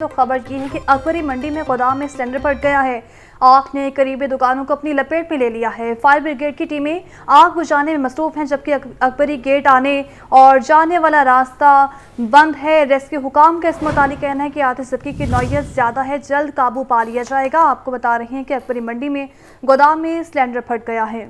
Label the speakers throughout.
Speaker 1: तो खबर ये है कि अकबरी मंडी में गोदाम में सिलेंडर फट गया है। आग ने करीबी दुकानों को अपनी लपेट में ले लिया है। फायर ब्रिगेड की टीमें आग बुझाने में मसरूफ हैं, जबकि अकबरी गेट आने और जाने वाला रास्ता बंद है। रेस्क्यू हुकाम का इस मुताबिक कहना है कि आतिशबाजी की नौयत ज्यादा है, जल्द काबू पा लिया जाएगा। आपको बता रहे हैं कि अकबरी मंडी में गोदाम में सिलेंडर फट गया है।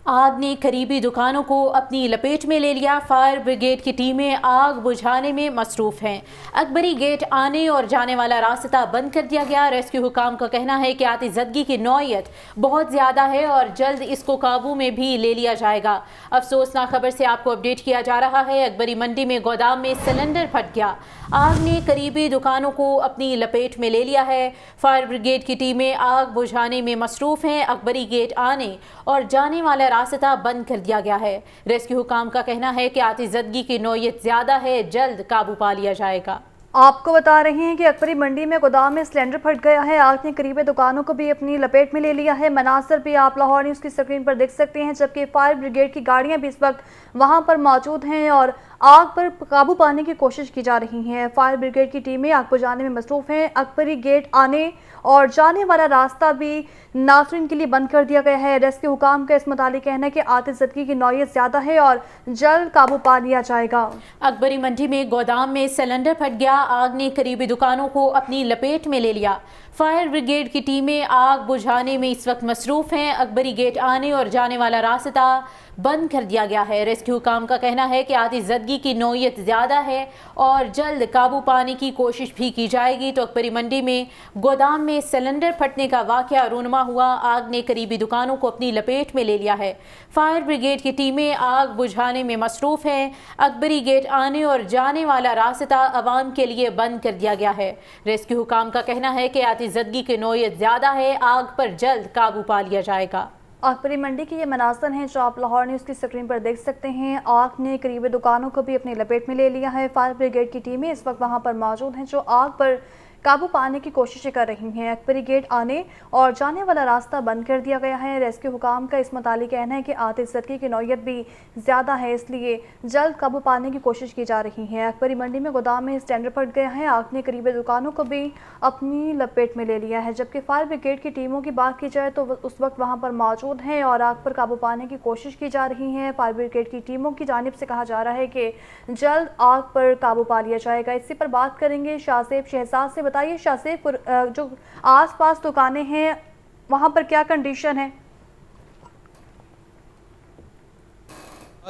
Speaker 2: आग ने करीबी दुकानों को अपनी लपेट में ले लिया। फायर ब्रिगेड की टीमें आग बुझाने में मसरूफ हैं। अकबरी गेट आने और जाने वाला रास्ता बंद कर दिया गया। रेस्क्यू हुकाम का कहना है कि आतिशबाजी की नौयत बहुत ज़्यादा है और जल्द इसको काबू में भी ले लिया जाएगा। अफसोसनाक खबर से आपको अपडेट किया जा रहा है। अकबरी मंडी में गोदाम में सिलेंडर फट गया। आग ने करीबी दुकानों को अपनी लपेट में ले लिया है। फायर ब्रिगेड की टीमें आग बुझाने में मसरूफ हैं। अकबरी गेट आने और जाने वाला रास्ता बंद कर दिया गया है। रेस्क्यू हुकाम का कहना है कि आतिशबाजी की नौयत ज्यादा है, जल्द काबू पा लिया जाएगा।
Speaker 1: आपको बता रहे हैं कि अकबरी मंडी में गोदाम में सिलेंडर फट गया है। आग ने करीबी दुकानों को भी अपनी लपेट में ले लिया है। मनासर भी आप लाहौर न्यूज़ की स्क्रीन पर देख सकते हैं, जबकि फायर ब्रिगेड की गाड़ियां भी इस वक्त वहां पर मौजूद हैं और आग पर काबू पाने की कोशिश की जा रही है। फायर ब्रिगेड की टीमें आग बुझाने में मसरूफ हैं। अकबरी गेट आने और जाने वाला रास्ता भी नाज़रीन के लिए बंद कर दिया गया है। रेस्क्यू हुकाम का इस मुताबिक कहना है कि आतिशबाजी की नौयत ज़्यादा है और जल्द काबू पा लिया जाएगा।
Speaker 2: अकबरी मंडी में गोदाम में सिलेंडर फट गया। आग ने करीबी दुकानों को अपनी लपेट में ले लिया। फायर ब्रिगेड की टीमें आग बुझाने में इस वक्त मसरूफ हैं। अकबरी गेट आने और जाने वाला रास्ता बंद कर दिया गया है। रेस्क्यू हुकाम का कहना है कि आतिशबाजी की नौयत ज़्यादा है और जल्द काबू पाने की कोशिश भी की जाएगी। तो अकबरी मंडी में गोदाम में सिलेंडर फटने का वाक़या रूनुमा हुआ। आग ने करीबी दुकानों को अपनी लपेट में ले लिया है। फायर ब्रिगेड की टीमें आग बुझाने में मसरूफ हैं। अकबरी गेट आने और जाने वाला रास्ता आवाम के लिए बंद कर दिया गया है। रेस्क्यू हुकाम का कहना है कि आतिशबाजी की नौयत ज़्यादा है, आग पर जल्द काबू पा लिया जाएगा।
Speaker 1: अकबरी मंडी के ये मनाज़र हैं जो आप लाहौर न्यूज़ की स्क्रीन पर देख सकते हैं। आग ने करीबी दुकानों को भी अपनी लपेट में ले लिया है। फायर ब्रिगेड की टीमें इस वक्त वहां पर मौजूद हैं जो आग पर काबू पाने की कोशिशें कर रही हैं। अकबरी गेट आने और जाने वाला रास्ता बंद कर दिया गया है। रेस्क्यू हुकाम का इस मुताबिक कहना है कि आतिशबाजी की नौयत भी ज़्यादा है, इसलिए जल्द काबू पाने की कोशिश की जा रही है। अकबरी मंडी में गोदाम में सिलेंडर फट गया है। आग ने करीबी दुकानों को भी अपनी लपेट में ले लिया है, जबकि फायर ब्रिगेड की टीमों की बात की जाए तो उस वक्त वहाँ पर मौजूद हैं और आग पर काबू पाने की कोशिश की जा रही है। फायर ब्रिगेड की टीमों की जानिब से कहा जा रहा है कि जल्द आग पर काबू पा लिया जाएगा। इसी पर बात करेंगे शाहज़ेब शहजाद से। बताइए शाहज़ेब, जो आसपास दुकानें हैं वहां पर क्या कंडीशन है?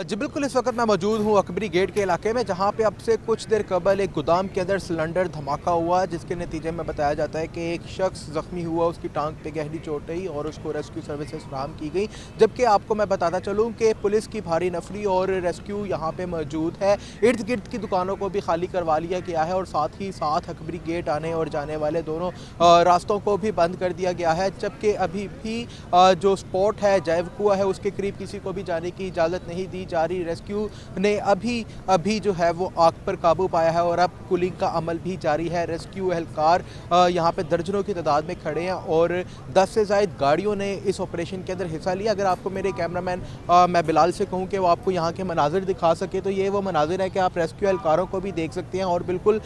Speaker 3: जी बिल्कुल, इस वक्त मैं मौजूद हूँ अकबरी गेट के इलाके में, जहाँ पे अब से कुछ देर कबल एक गोदाम के अंदर सिलेंडर धमाका हुआ, जिसके नतीजे में बताया जाता है कि एक शख्स ज़ख्मी हुआ, उसकी टांग पे गहरी चोट आई और उसको रेस्क्यू सर्विसेज फराहम की गई। जबकि आपको मैं बताता चलूँ कि पुलिस की भारी नफरी और रेस्क्यू यहाँ पे मौजूद है। इर्द गिर्द की दुकानों को भी खाली करवा लिया गया है और साथ ही साथ अकबरी गेट आने और जाने वाले दोनों रास्तों को भी बंद कर दिया गया है। जबकि अभी भी जो स्पॉट है जैवकुआ है, उसके करीब किसी को भी जाने की इजाज़त नहीं दी जा रही। रेस्क्यू ने अभी जो है वो आग पर काबू पाया है और अब कूलिंग का अमल भी जारी है। रेस्क्यू एहलकार यहाँ पे दर्जनों की तादाद में खड़े हैं और 10 से ज़ायद गाड़ियों ने इस ऑपरेशन के अंदर हिस्सा लिया। अगर आपको मेरे कैमरामैन मैं बिलाल से कहूँ कि वो आपको यहाँ के मनाजिर दिखा सके तो ये वो मनाजिर है कि आप रेस्क्यू एहलकारों को भी देख सकते हैं। और बिल्कुल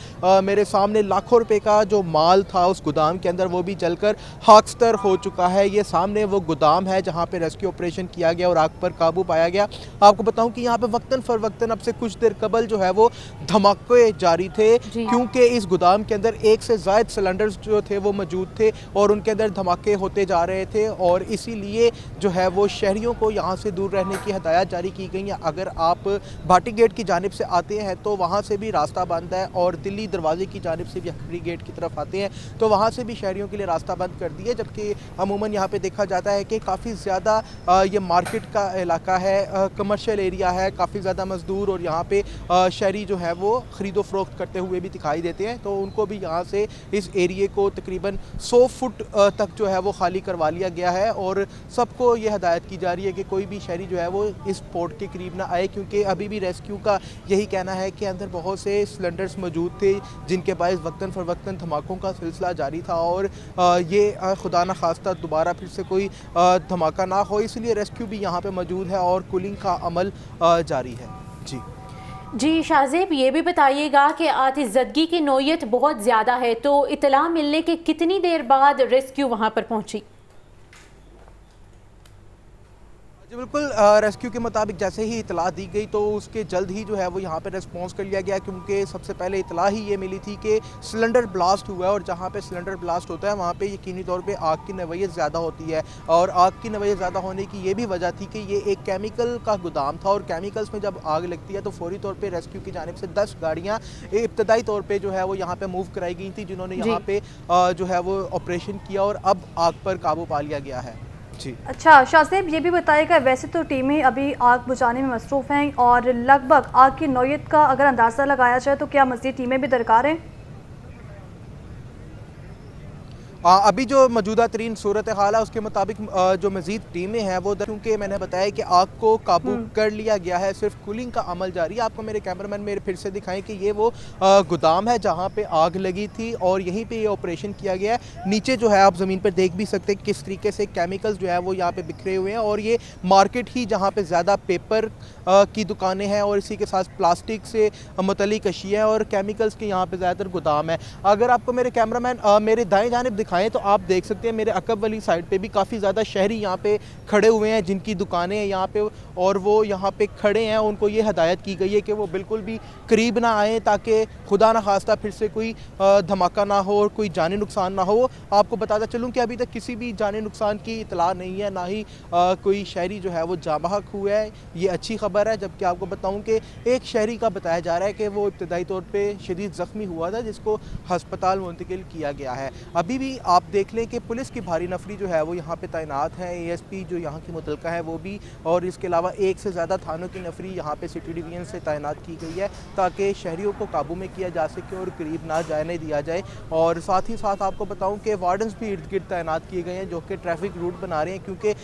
Speaker 3: मेरे सामने लाखों रुपए का जो माल था उस गोदाम के अंदर वो भी जलकर खाकस्तर हो चुका है। ये सामने वो गोदाम है जहाँ पे रेस्क्यू ऑपरेशन किया गया और आग पर काबू पाया गया। आपको बताऊं कि यहाँ पे वक्तन फरवक्तन अब से कुछ देर कबल जो है वो धमाके जारी थे, क्योंकि इस गोदाम के अंदर 1 से ज़ायद सिलेंडर्स जो थे वो मौजूद थे और उनके अंदर धमाके होते जा रहे थे और इसीलिए जो है वो शहरियों को यहाँ से दूर रहने की हदायत जारी की गई है। अगर आप भाटी गेट की जानिब से आते हैं तो वहाँ से भी रास्ता बंद है और दिल्ली दरवाजे की जानिब से भी अकबरी गेट की तरफ आते हैं तो वहाँ से भी शहरियों के लिए रास्ता बंद कर दिया। जबकि अमूमन यहाँ पे देखा जाता है कि काफ़ी ज़्यादा ये मार्केट का इलाका है, कमर्शियल एरिया है, काफ़ी ज़्यादा मज़दूर और यहाँ पे शहरी जो है वो ख़रीदो फ़रोख्त करते हुए भी दिखाई देते हैं। तो उनको भी यहाँ से इस एरिए को तकरीबन 100 फुट तक जो है वो खाली करवा लिया गया है और सबको ये हदायत की जा रही है कि कोई भी शहरी जो है वो इस पोर्ट के करीब ना आए, क्योंकि अभी भी रेस्क्यू का यही कहना है कि अंदर बहुत से सिलेंडर्स मौजूद थे जिनके बायस वक्तन फ़रवक्तन धमाकों का सिलसिला जारी था और ये खुदा न खास्ता दोबारा फिर से कोई धमाका ना हो, इसलिए रेस्क्यू भी यहाँ पे मौजूद है और कूलिंग का अमल जारी है। जी
Speaker 2: जी शाहजेब, ये भी बताइएगा कि आतिशज़दगी की नौयत बहुत ज़्यादा है, तो इत्तला मिलने के कितनी देर बाद रेस्क्यू वहाँ पर पहुँची?
Speaker 3: जी बिल्कुल, रेस्क्यू के मुताबिक जैसे ही इतला दी गई तो उसके जल्द ही जो है वो यहाँ पे रिस्पॉन्स कर लिया गया, क्योंकि सबसे पहले इतला ही ये मिली थी कि सिलेंडर ब्लास्ट हुआ है, और जहाँ पे सिलेंडर ब्लास्ट होता है वहाँ पे यकीनी तौर पे आग की नवैयत ज़्यादा होती है, और आग की नवैयत ज़्यादा होने की ये भी वजह थी कि ये एक केमिकल का गोदाम था, और केमिकल्स में जब आग लगती है तो फौरी तौर पर रेस्क्यू की जानिब से 10 गाड़ियाँ इब्तदाई तौर पर जो है वो यहाँ पर मूव कराई गई थी, जिन्होंने यहाँ पे जो है वो ऑपरेशन किया, और अब आग पर काबू पा लिया गया है। जी
Speaker 1: अच्छा शाहजेब, ये भी बताइएगा, वैसे तो टीमें अभी आग बुझाने में मसरूफ़ हैं और लगभग आग की नौयत का अगर अंदाज़ा लगाया जाए तो क्या मज़ीद टीमें भी दरकार हैं?
Speaker 3: अभी जो मौजूदा तरीन सूरत हाल है उसके मुताबिक जो मज़ीद टीमें हैं वो, क्योंकि मैंने बताया कि आग को काबू कर लिया गया है, सिर्फ कूलिंग का अमल जारी है। आपको मेरे कैमरामैन मेरे फिर से दिखाएं कि ये वो गोदाम है जहाँ पे आग लगी थी, और यहीं पे ये ऑपरेशन किया गया है। नीचे जो है आप ज़मीन पर देख भी सकते हैं किस तरीके से केमिकल्स जो है वो यहाँ पे बिखरे हुए हैं, और ये मार्केट ही जहाँ पे ज़्यादा पेपर की दुकानें हैं, और इसी के साथ प्लास्टिक से मुतल्लिक अशिया और केमिकल्स के यहाँ पे ज़्यादातर गोदाम है। अगर आपको मेरे कैमरामैन मेरे दाएँ जानिब दिखाएं तो आप देख सकते हैं मेरे अकब वाली साइड पे भी काफ़ी ज़्यादा शहरी यहाँ पे खड़े हुए हैं, जिनकी दुकानें हैं यहाँ पे, और वो यहाँ पे खड़े हैं। उनको ये हदायत की गई है कि वो बिल्कुल भी करीब ना आएँ, ताकि खुदा न खास्ता फिर से कोई धमाका ना हो और कोई जानी नुकसान ना हो। आपको बताता चलूँ कि अभी तक किसी भी जानी नुकसान की इतला नहीं है, ना ही कोई शहरी जो है वो जाँ-बहक हुआ है, ये अच्छी खबर है। जबकि आपको बताऊँ कि एक शहरी का बताया जा रहा है कि वो इब्तदाई तौर पर शदीद ज़ख्मी हुआ था, जिसको हस्पताल मुंतकिल किया गया है। अभी भी आप देख लें कि पुलिस की भारी नफरी जो है वो यहाँ पे तैनात है, एएसपी जो यहाँ की मुतलका है वो भी, और इसके अलावा एक से ज़्यादा थानों की नफरी यहाँ पे सिटी डिवीजन से तैनात की गई है, ताकि शहरियों को काबू में किया जा सके और करीब ना जाने दिया जाए। और साथ ही साथ आपको बताऊँ कि वार्डन्स भी इर्द गिर्द तैनात किए गए हैं, जो कि ट्रैफिक रूट बना रहे हैं, क्योंकि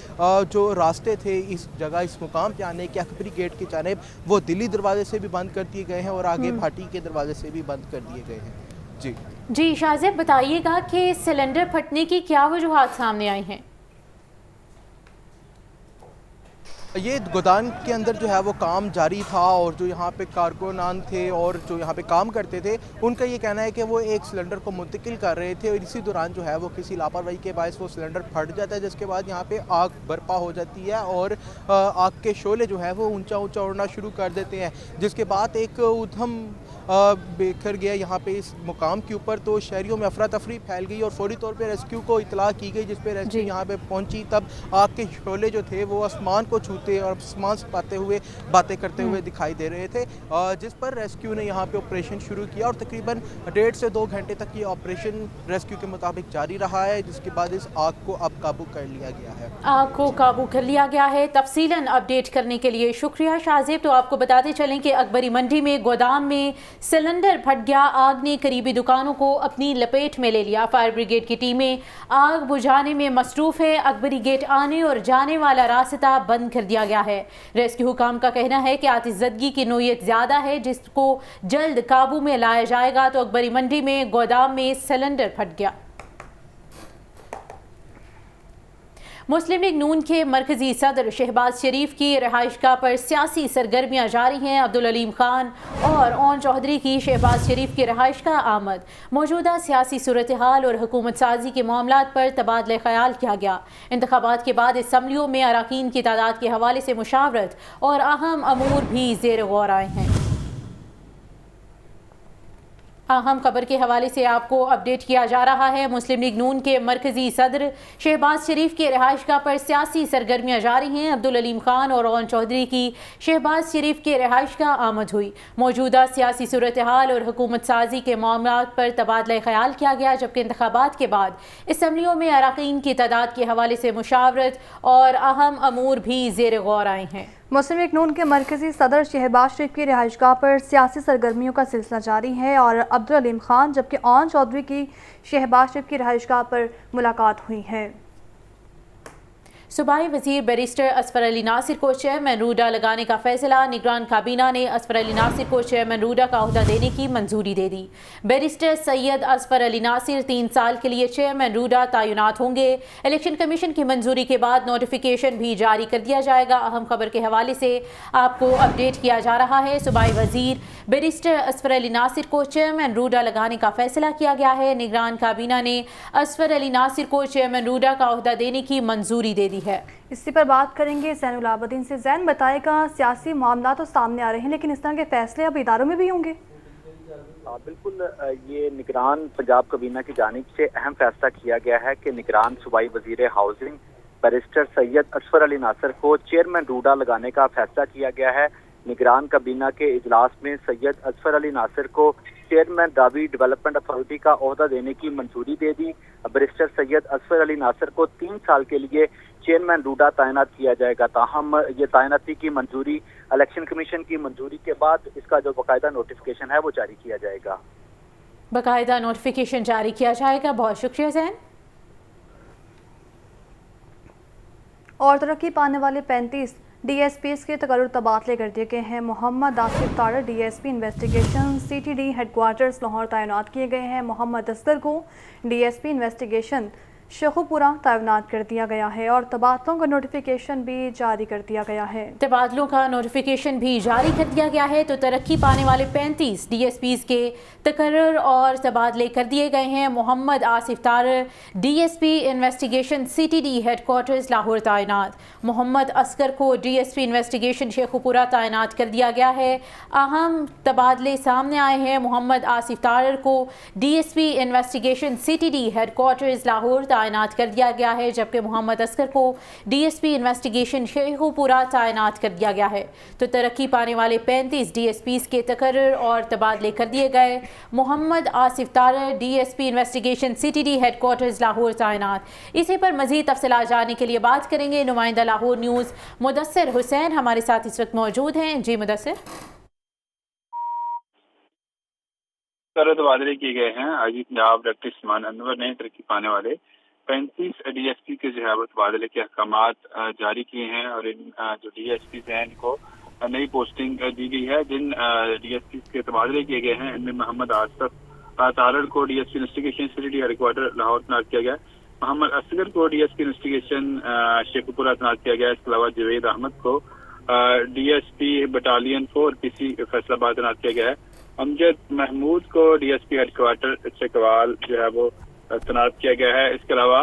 Speaker 3: जो रास्ते थे इस जगह इस मुकाम पर आने के अकबरी गेट की जानिब, वो दिल्ली दरवाजे से भी बंद कर दिए गए हैं और आगे भाटी के दरवाजे से भी बंद कर दिए गए हैं।
Speaker 2: जी शाहजेब, बताइएगा कि सिलेंडर फटने की क्या वजूहात सामने आई हैं?
Speaker 3: ये गोदाम के अंदर जो है वो काम जारी था, और जो यहाँ पे कारकुनान थे और जो यहाँ पे काम करते थे, उनका ये कहना है कि वो एक सिलेंडर को मुंतकिल कर रहे थे, और इसी दौरान जो है वो किसी लापरवाही के बायस वो सिलेंडर फट जाता है, जिसके बाद यहाँ पे आग बर्पा हो जाती है, और आग के शोले जो है वो ऊंचा ऊंचा उड़ना शुरू कर देते हैं, जिसके बाद एक उधम बिखर गया यहाँ पे इस मुकाम के ऊपर। तो शहरियों में अफरा तफरी फैल गई और फौरी तौर पे रेस्क्यू को इतला की गई, जिस पे रेस्क्यू यहाँ पे पहुंची। तब आग के शोले जो थे वो आसमान को छूते और आसमान से पाते हुए बातें करते हुए दिखाई दे रहे थे, जिस पर रेस्क्यू ने यहाँ पे ऑपरेशन शुरू किया, और तकरीबन 1.5 से 2 घंटे तक ये ऑपरेशन रेस्क्यू के मुताबिक जारी रहा है, जिसके बाद इस आग को अब काबू कर लिया गया है।
Speaker 2: आग को काबू कर लिया गया है। तफसीलन अपडेट करने के लिए शुक्रिया शाहजेब। तो आपको बताते चलें कि अकबरी मंडी में गोदाम में सिलेंडर फट गया, आग ने करीबी दुकानों को अपनी लपेट में ले लिया। फायर ब्रिगेड की टीमें आग बुझाने में मसरूफ है। अकबरी गेट आने और जाने वाला रास्ता बंद कर दिया गया है। रेस्क्यू हुकाम का कहना है कि आतिशज़दगी की नौयत ज़्यादा है, जिसको जल्द काबू में लाया जाएगा। तो अकबरी मंडी में गोदाम में सिलेंडर फट गया। मुस्लिम लीग नून के मरकजी सदर शहबाज शरीफ की रिहाइशगाह पर सियासी सरगर्मियां जारी हैं। अब्दुल अलीम खान और ओन चौधरी की शहबाज शरीफ की रिहाइशगाह आमद। मौजूदा सियासी सूरत हाल और हुकूमत साजी के मामलात पर तबादला ख्याल किया गया। इंतखाबात के बाद असम्बलियों में अरकान की तादाद के हवाले से मुशावरत और अहम अमूर भी ज़ेर गौर आए हैं। अहम खबर के हवाले से आपको अपडेट किया जा रहा है। मुस्लिम लीग नून के मरकजी सदर शहबाज शरीफ की रिहाइशगाह पर सियासी सरगर्मियां जारी हैं। अब्दुल अलीम खान और ओन चौधरी की शहबाज शरीफ की रिहाइशगाह आमद हुई। मौजूदा सियासी सूरत हाल और हुकूमत साजी के मामलात पर तबादला ख्याल किया गया, जबकि इंतखाबात के बाद असम्बलियों में अरकान की तादाद के हवाले से मुशावरत और अहम अमूर भी ज़ेर गौर आए हैं।
Speaker 1: मुस्लिम लीग नून के मरकजी सदर शहबाज शरीफ की रिहाइशगाह पर सियासी सरगर्मियों का सिलसिला जारी है और अब्दुल अलीम खान जबकि ओन चौधरी की शहबाज शरीफ की रिहाइशगाह पर मुलाकात हुई है।
Speaker 2: सूबाई वज़ीर बैरिस्टर असफर अली नासिर को चेयरमैन रूडा लगाने का फैसला। निगरान काबीना ने असफर अली नासिर को चेयरमैन रूडा का ओहदा देने की मंजूरी दे दी। बैरिस्टर सैयद असफर अली नासिर 3 साल के लिए चेयरमैन रूडा तैनात होंगे। इलेक्शन कमीशन की मंजूरी के बाद नोटिफिकेशन भी जारी कर दिया जाएगा। अहम खबर के हवाले से आपको अपडेट किया जा रहा है। सूबाई वज़ीर बैरिस्टर असफर अली नासिर को चेयरमैन रूडा लगाने का फैसला किया गया है। निगरान काबीना ने असफर अली नासिर को चेयरमैन रूडा का ओहदा देने की मंजूरी दे दी है।
Speaker 1: इसी पर बात करेंगे ज़ैनुल आबदीन से। ज़ैन, बताएगा, सियासी मामला तो सामने आ रहे हैं लेकिन इस तरह के फैसले अब इदारों में भी होंगे?
Speaker 4: बिल्कुल, ये निगरान पंजाब काबीना की जानिब से अहम फैसला किया गया है कि निगरान सूबाई वज़ीर हाउसिंग बैरिस्टर सैयद असफर अली नासिर को चेयरमैन रूडा लगाने का फैसला किया गया है। निगरान काबीना के इजलास में सैयद असफर अली नासिर को चेयरमैन रावी डेवलपमेंट अथॉरिटी का ओहदा देने की मंजूरी दे दी। बैरिस्टर सैयद असफर अली नासिर को 3 साल के लिए चेयरमैन रूडा तैनात किया जाएगा। ताहम ये तैनाती की मंजूरी इलेक्शन कमीशन की मंजूरी के बाद इसका जो बाकायदा नोटिफिकेशन है वो जारी किया जाएगा।
Speaker 2: बाकायदा नोटिफिकेशन जारी किया जाएगा। बहुत शुक्रिया ज़ैन।
Speaker 1: और तरक्की पाने वाले 35 DSPs के तकर्रुर तबादले कर दिए गए हैं। Mohammad Asif Tarar DSP investigation CTD headquarters Lahore तैनात किए गए हैं। मोहम्मद असगर को DSP इन्वेस्टिगेशन शेखुपुरा तैनात कर दिया गया है और तबादलों का नोटिफिकेशन भी जारी कर दिया गया है।
Speaker 2: तबादलों का नोटिफिकेशन भी जारी कर दिया गया है। तो तरक्की पाने वाले 35 DSPs के तकर्रुर और तबादले कर दिए गए हैं। Mohammad Asif Tarar DSP investigation CTD headquarters Lahore तैनात। मोहम्मद असगर को DSP इन्वेस्टिगेशन शेखुपुरा तैनात कर दिया गया है। अहम तबादले सामने आए हैं। मोहम्मद आसिफ तारड़ को DSP investigation CTD headquarters Lahore तैनात कर दिया गया है, जबकि मोहम्मद असगर को DSP इन्वेस्टिगेशन शेखुपुरा तैनात कर दिया गया है। तो तरक्की पाने वाले 35 DSPs के तकर्रुर और तबादले कर दिए गए। Mohammad Asif Tarar DSP investigation CTD headquarters Lahore तैनात। इसी पर मज़ीद तफसीलात जानने के लिए बात करेंगे नुमाइंदा लाहौर न्यूज़ मुदस्सिर हुसैन हमारे साथ इस वक्त मौजूद हैं। जी मुदस्सिर।
Speaker 5: तबादले किए गए हैं। आईजी पंजाब डॉक्टर इस्मान अनवर ने तरक्की पाने वाले 35 DSP के जो है वो तबादले के अहकामात जारी किए हैं और इन जो DSPs हैं इनको नई पोस्टिंग दी गई है। जिन DSPs के तबादले किए गए हैं इनमें मोहम्मद आसिफ तारड़ को DSP investigation CTD headquarter Lahore तैनात किया गया। मोहम्मद असगर को DSP इन्वेस्टिगेशन शेखुपुरा तैनात किया गया। इसके अलावा जवेद अहमद को DSP बटालियन 4 PC फैसलाबाद तैनात किया गया है। अमजद महमूद को DSP हेडक्वार्टर चकवाल जो है वो तैनात किया गया है। इसके अलावा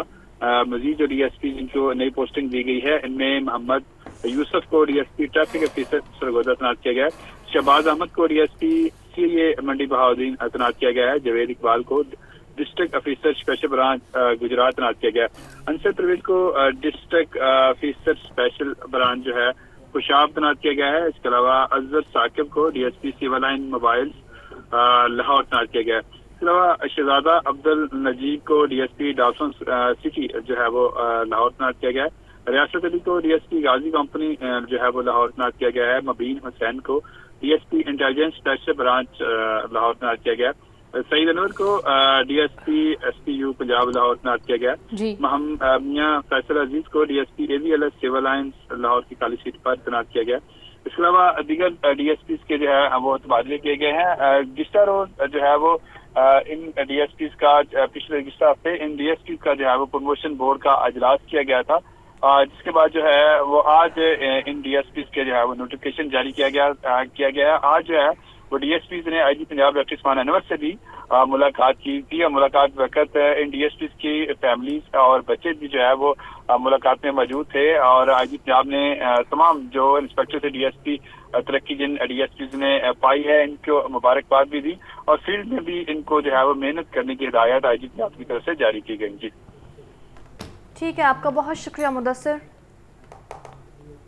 Speaker 5: मजीद जो DSP जिनको नई पोस्टिंग दी गई है इनमें मोहम्मद यूसुफ को DSP ट्रैफिक ऑफिसर सरगोदा तैनात किया गया है। शहबाज अहमद को DSP CA मंडी बहाउद्दीन तैनात किया गया है। जवेद इकबाल को district officer special branch Gujarat तैनात किया गया है। अंसर परवेज को डिस्ट्रिक्ट ऑफिसर स्पेशल ब्रांच जो है खुशाब तैनात किया गया है। इसके अलावा अजहर साकिब को DSP civil line mobiles Lahore तैनात किया गया है। इसके अलावा शहजादा अब्दुल नजीब को DSP डाल्सन सिटी जो है वो लाहौर तैनात किया गया है। रियासत अली को DSP गाजी कंपनी जो है वो लाहौर तैनात किया गया है। मबीन हुसैन को DSP intelligence special branch Lahore तैनात किया गया है। सईद अनवर को DSP SPU पंजाब लाहौर तैनात किया गया। मियां फैसल अजीज को DSP AVLS civil lines Lahore की काली सीट पर तैनात किया गया। इसके अलावा दीगर DSPs के जो है वो तबादले किए गए हैं। गुज़िश्ता रोज जो है वो इन DSPs का पिछले गुज़िश्ता हफ्ते इन DSPs का जो है वो प्रमोशन बोर्ड का अजलास किया गया था, जिसके बाद जो है वो आज इन DSPs के जो है वो नोटिफिकेशन जारी किया गया। आज जो है वो DSPs ने आईजी पंजाब डॉक्टर इस्मान अनवर से भी मुलाकात की थी और मुलाकात वक्त इन DSPs की फैमिलीज और बच्चे भी जो है वो मुलाकात में मौजूद थे और आईजी पंजाब ने तमाम जो इंस्पेक्टर थे DSP तरक्की जिन DSPs ने पाई है इनको मुबारकबाद भी दी और फील्ड में भी इनको जो है वो मेहनत करने की हिदायत आईजी पंजाब की तरफ से जारी की गई। जी
Speaker 1: ठीक है, आपका बहुत शुक्रिया मुदस्सिर।